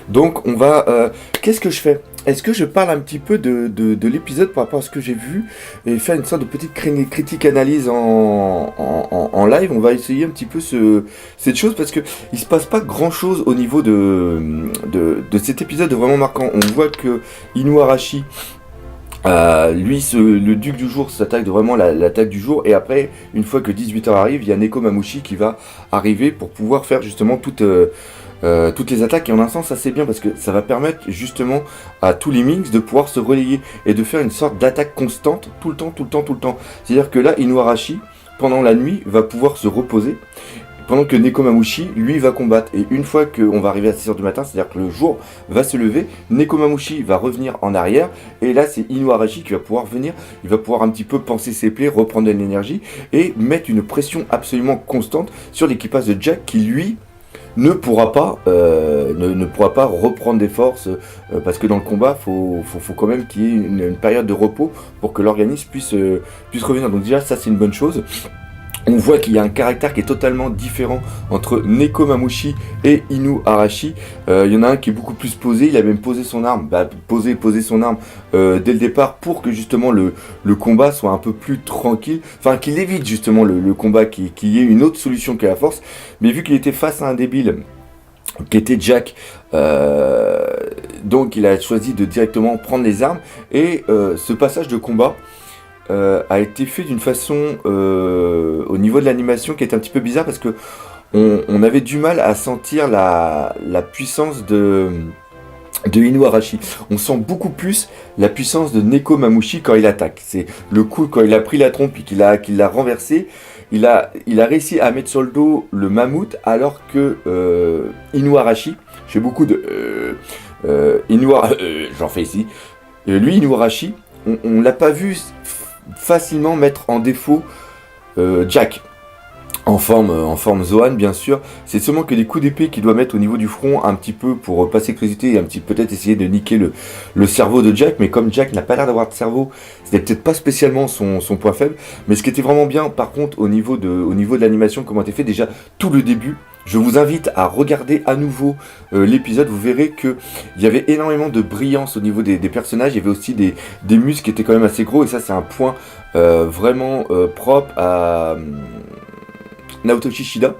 Donc on va... qu'est-ce que je fais? Est-ce que je parle un petit peu de l'épisode par rapport à ce que j'ai vu et faire une sorte de petite critique analyse en live? On va essayer un petit peu cette chose parce que il se passe pas grand chose au niveau de cet épisode vraiment marquant. On voit que Inuarashi, lui, le duc du jour s'attaque de vraiment l'attaque du jour, et après, une fois que 18h arrive, il y a Nekomamushi qui va arriver pour pouvoir faire justement toutes les attaques, et en un sens assez bien parce que ça va permettre justement à tous les Minks de pouvoir se relayer et de faire une sorte d'attaque constante tout le temps, tout le temps, tout le temps. C'est-à-dire que là, Inuarashi, pendant la nuit, va pouvoir se reposer, pendant que Nekomamushi, lui, va combattre. Et une fois qu'on va arriver à 6h du matin, c'est-à-dire que le jour va se lever, Nekomamushi va revenir en arrière, et là, c'est Inuarashi qui va pouvoir venir, il va pouvoir un petit peu panser ses plaies, reprendre de l'énergie, et mettre une pression absolument constante sur l'équipage de Jack, qui, lui, ne pourra pas reprendre des forces, parce que dans le combat, faut quand même qu'il y ait une période de repos pour que l'organisme puisse revenir. Donc déjà, ça, c'est une bonne chose. On voit qu'il y a un caractère qui est totalement différent entre Nekomamushi et Inuarashi. Il y en a un qui est beaucoup plus posé, il a même posé son arme, poser son arme dès le départ pour que justement le combat soit un peu plus tranquille, enfin qu'il évite justement le combat, qu'il y ait une autre solution que la force. Mais vu qu'il était face à un débile qui était Jack, donc il a choisi de directement prendre les armes, et ce passage de combat a été fait d'une façon au niveau de l'animation qui est un petit peu bizarre parce que on avait du mal à sentir la puissance de Inuarashi. On sent beaucoup plus la puissance de Nekomamushi quand il attaque. C'est le coup quand il a pris la trompe et qu'il l'a renversé. Il a réussi à mettre sur le dos le mammouth, alors que Inuarashi, j'ai beaucoup de j'en fais ici. Lui, Inuarashi, on l'a pas vu facilement mettre en défaut Jack en forme Zoan, bien sûr. C'est seulement que des coups d'épée qu'il doit mettre au niveau du front un petit peu pour passer curiosité et un petit peut-être essayer de niquer le cerveau de Jack. Mais comme Jack n'a pas l'air d'avoir de cerveau, c'était peut-être pas spécialement son point faible. Mais ce qui était vraiment bien, par contre, au niveau de l'animation, comment était fait déjà tout le début. Je vous invite à regarder à nouveau l'épisode. Vous verrez que il y avait énormément de brillance au niveau des personnages. Il y avait aussi des muscles qui étaient quand même assez gros. Et ça, c'est un point vraiment propre à Naoto Shishida.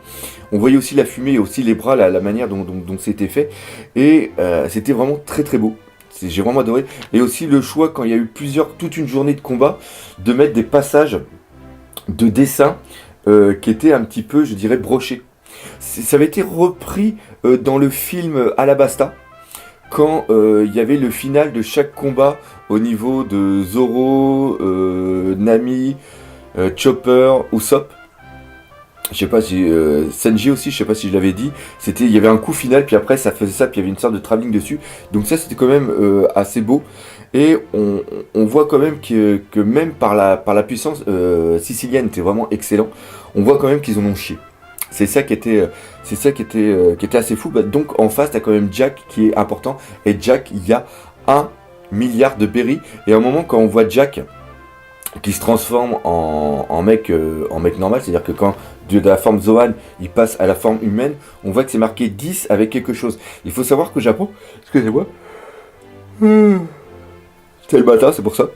On voyait aussi la fumée et aussi les bras, la manière dont c'était fait. Et c'était vraiment très très beau. J'ai vraiment adoré. Et aussi le choix, quand il y a eu toute une journée de combat, de mettre des passages de dessin qui étaient un petit peu, je dirais, brochés. Ça avait été repris dans le film Alabasta, quand il y avait le final de chaque combat au niveau de Zoro, Nami, Chopper, Usopp. Je sais pas si Senji aussi, je sais pas si je l'avais dit. Il y avait un coup final, puis après ça faisait ça, puis il y avait une sorte de travelling dessus. Donc ça, c'était quand même assez beau. Et on voit quand même que même par la puissance sicilienne était vraiment excellent. On voit quand même qu'ils en ont chié. C'est ça qui était assez fou. Donc en face, t'as quand même Jack qui est important. Et Jack, il y a 1 milliard de berries. Et à un moment, quand on voit Jack qui se transforme en mec normal, c'est-à-dire que quand de la forme Zoan, il passe à la forme humaine, on voit que c'est marqué 10 avec quelque chose. Il faut savoir qu'au Japon, excusez-moi, c'est le matin, c'est pour ça.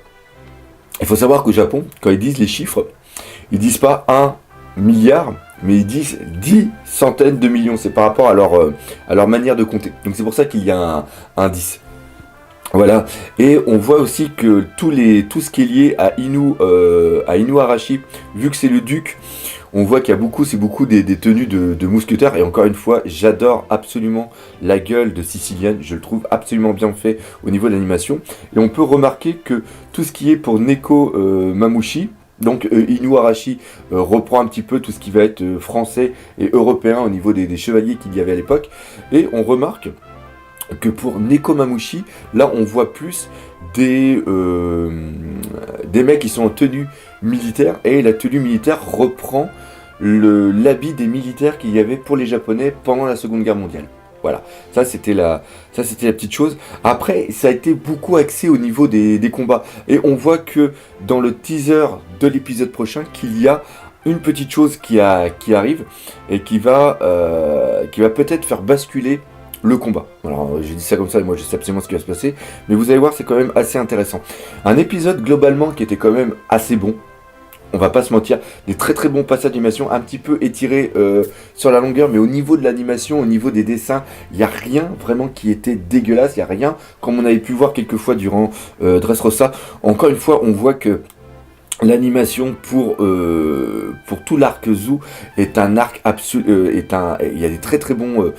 Il faut savoir qu'au Japon, quand ils disent les chiffres, ils disent pas 1 milliard, mais ils disent 10 centaines de millions. C'est par rapport à leur manière de compter. Donc c'est pour ça qu'il y a un 10. Voilà, et on voit aussi que tout ce qui est lié à Inuarashi, vu que c'est le duc, on voit qu'il y a c'est beaucoup des tenues de mousquetaires. Et encore une fois, j'adore absolument la gueule de Sicilienne, je le trouve absolument bien fait au niveau de l'animation. Et on peut remarquer que tout ce qui est pour Nekomamushi, donc Inuarashi reprend un petit peu tout ce qui va être français et européen au niveau des chevaliers qu'il y avait à l'époque. Et on remarque que pour Nekomamushi, là on voit plus des mecs qui sont en tenue militaire, et la tenue militaire reprend l'habit des militaires qu'il y avait pour les Japonais pendant la Seconde Guerre mondiale. Voilà, ça c'était la petite chose. Après, ça a été beaucoup axé au niveau des combats, et on voit que dans le teaser de l'épisode prochain, qu'il y a une petite chose qui arrive et qui va peut-être faire basculer le combat. Alors j'ai dit ça comme ça, et moi je sais absolument ce qui va se passer, mais vous allez voir, c'est quand même assez intéressant. Un épisode globalement qui était quand même assez bon, on va pas se mentir, des très très bons passages d'animation, un petit peu étirés sur la longueur, mais au niveau de l'animation, au niveau des dessins, il n'y a rien vraiment qui était dégueulasse, il n'y a rien, comme on avait pu voir quelques fois durant Dressrosa. Encore une fois, on voit que l'animation pour tout l'arc Zoo est un arc absolu, il y a des très très bons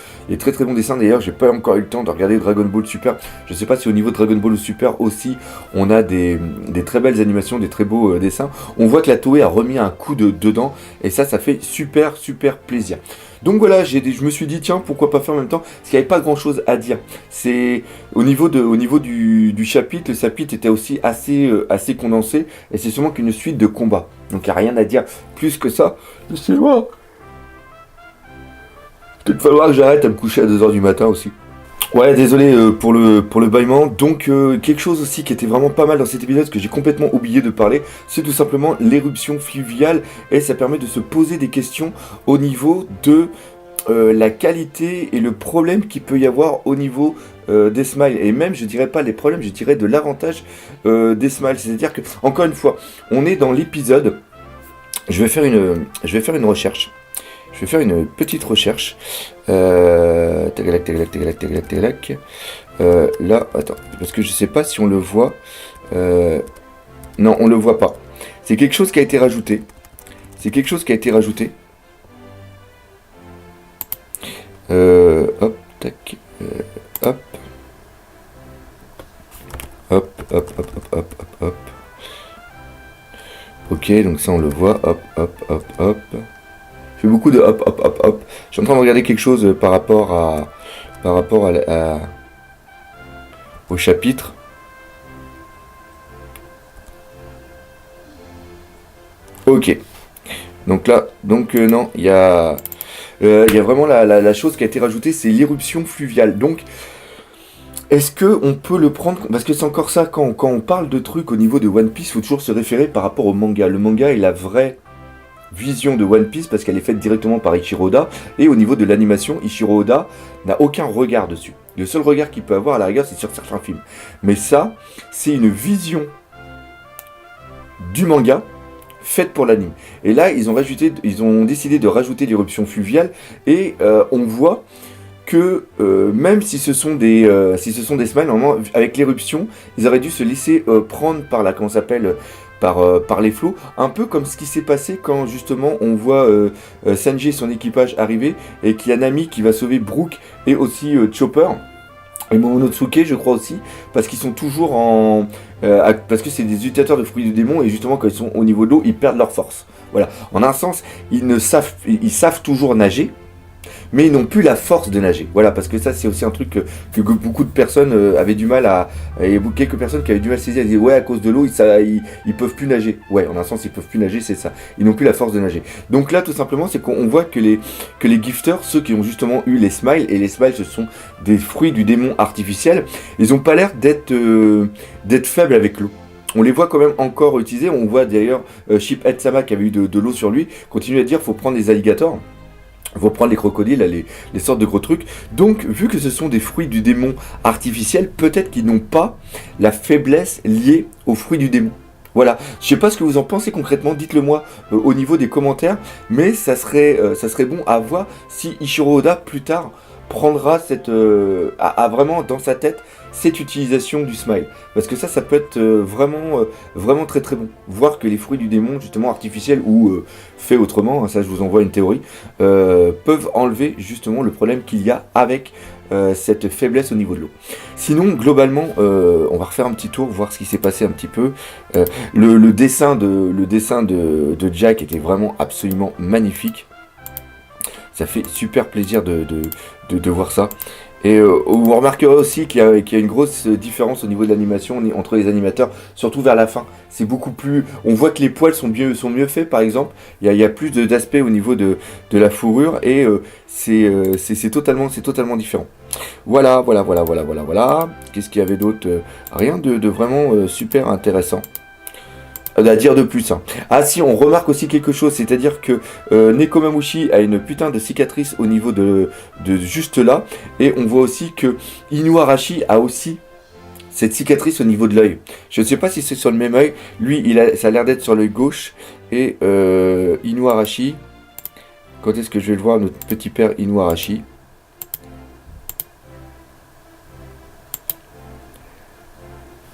dessins. D'ailleurs, j'ai pas encore eu le temps de regarder Dragon Ball Super. Je sais pas si au niveau de Dragon Ball Super aussi, on a des très belles animations, des très beaux dessins. On voit que la Toei a remis un coup dedans et ça fait super plaisir. Donc voilà, je me suis dit tiens, pourquoi pas faire en même temps, parce qu'il n'y avait pas grand chose à dire. C'est au niveau du chapitre, le chapitre était aussi assez condensé, et c'est sûrement qu'une suite de combats. Donc il n'y a rien à dire plus que ça. C'est moi. Peut-être falloir que j'arrête à me coucher à 2h du matin aussi. Ouais, désolé pour le bâillement. Donc quelque chose aussi qui était vraiment pas mal dans cet épisode, que j'ai complètement oublié de parler, c'est tout simplement l'éruption fluviale, et ça permet de se poser des questions au niveau de la qualité et le problème qu'il peut y avoir au niveau des smiles. Et même, je dirais pas les problèmes, je dirais de l'avantage des smiles. C'est-à-dire que, encore une fois, on est dans l'épisode. Je vais faire une recherche. Je vais faire une petite recherche. Tagalac. Là, attends, parce que je sais pas si on le voit. Non, on le voit pas. C'est quelque chose qui a été rajouté. Hop, tac, hop. Hop. Ok, donc ça on le voit. Hop. Je fais beaucoup de hop. Je suis en train de regarder quelque chose par rapport au chapitre. Ok. Donc là, non, il y a vraiment la chose qui a été rajoutée, c'est l'éruption fluviale. Donc, est-ce que on peut le prendre, parce que c'est encore ça, quand on parle de trucs au niveau de One Piece, il faut toujours se référer par rapport au manga. Le manga est la vraie vision de One Piece parce qu'elle est faite directement par Eiichiro Oda, et au niveau de l'animation, Eiichiro Oda n'a aucun regard dessus. Le seul regard qu'il peut avoir à la rigueur, c'est sur certains films. Mais ça, c'est une vision du manga faite pour l'anime. Et là, ils ont décidé de rajouter l'éruption fluviale, et on voit que même si ce sont des smiles, normalement, avec l'éruption, ils auraient dû se laisser prendre par la, comment ça s'appelle, par les flots, un peu comme ce qui s'est passé quand justement on voit Sanji et son équipage arriver, et qu'il y a Nami qui va sauver Brook et aussi Chopper. Et Momonosuke, je crois aussi, parce qu'ils sont toujours parce que c'est des utilisateurs de fruits du démon, et justement quand ils sont au niveau de l'eau, ils perdent leur force. Voilà. En un sens, ils savent toujours nager, mais ils n'ont plus la force de nager. Voilà, parce que ça, c'est aussi un truc que beaucoup de personnes avaient du mal à... Il y a quelques personnes qui avaient du mal à saisir. Elles disaient, ouais, à cause de l'eau, ils peuvent plus nager. Ouais, en un sens, ils peuvent plus nager, c'est ça. Ils n'ont plus la force de nager. Donc là, tout simplement, c'est qu'on voit que les gifters, ceux qui ont justement eu les smiles, et les smiles, ce sont des fruits du démon artificiel, ils n'ont pas l'air d'être faibles avec l'eau. On les voit quand même encore utilisés. On voit d'ailleurs Ship Sama, qui avait eu de l'eau sur lui, continue à dire, faut prendre les alligators. Il faut prendre les crocodiles, les sortes de gros trucs. Donc, vu que ce sont des fruits du démon artificiels, peut-être qu'ils n'ont pas la faiblesse liée aux fruits du démon. Voilà. Je sais pas ce que vous en pensez concrètement, dites-le moi au niveau des commentaires, mais ça serait bon à voir si Eiichiro Oda, plus tard, prendra a vraiment dans sa tête cette utilisation du smile. Parce que ça peut être vraiment très très bon. Voir que les fruits du démon, justement artificiels ou faits autrement, hein, ça je vous envoie une théorie, peuvent enlever justement le problème qu'il y a avec cette faiblesse au niveau de l'eau. Sinon, globalement, on va refaire un petit tour, voir ce qui s'est passé un petit peu. Le dessin de Jack était vraiment absolument magnifique. Ça fait super plaisir de voir ça. Et vous remarquerez aussi qu'il y a une grosse différence au niveau de l'animation entre les animateurs, surtout vers la fin. C'est beaucoup plus... On voit que les poils sont mieux faits, par exemple. Il y a plus d'aspect au niveau de la fourrure, et c'est totalement différent. Voilà. Qu'est-ce qu'il y avait d'autre? Rien de vraiment super intéressant. À dire de plus. Hein. Ah si, on remarque aussi quelque chose, c'est-à-dire que Nekomamushi a une putain de cicatrice au niveau de juste là, et on voit aussi que Inuarashi a aussi cette cicatrice au niveau de l'œil. Je ne sais pas si c'est sur le même œil, lui ça a l'air d'être sur l'œil gauche, et Inuarashi, quand est-ce que je vais le voir, notre petit père Inuarashi?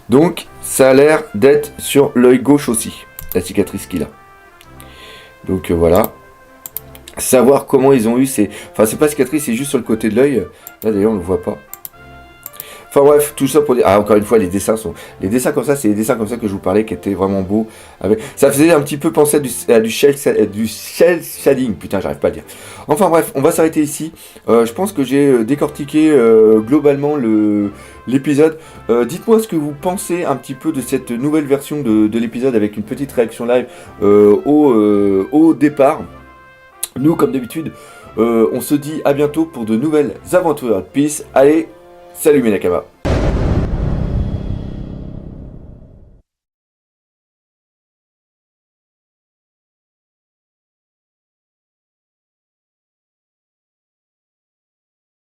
Donc, ça a l'air d'être sur l'œil gauche aussi, la cicatrice qu'il a. Donc voilà. Savoir comment ils ont eu ces... Enfin, c'est pas cicatrice, c'est juste sur le côté de l'œil. Là, d'ailleurs, on ne le voit pas. Enfin bref, tout ça pour dire... Ah, encore une fois, les dessins sont... Les dessins comme ça, c'est les dessins comme ça que je vous parlais, qui étaient vraiment beaux. Avec... Ça faisait un petit peu penser à du shell shading. Putain, j'arrive pas à le dire. Enfin bref, on va s'arrêter ici. Je pense que j'ai décortiqué globalement l'épisode. Dites-moi ce que vous pensez un petit peu de cette nouvelle version de l'épisode avec une petite réaction live au départ. Nous, comme d'habitude, on se dit à bientôt pour de nouvelles aventures. Peace. Allez, salut mes Nakama.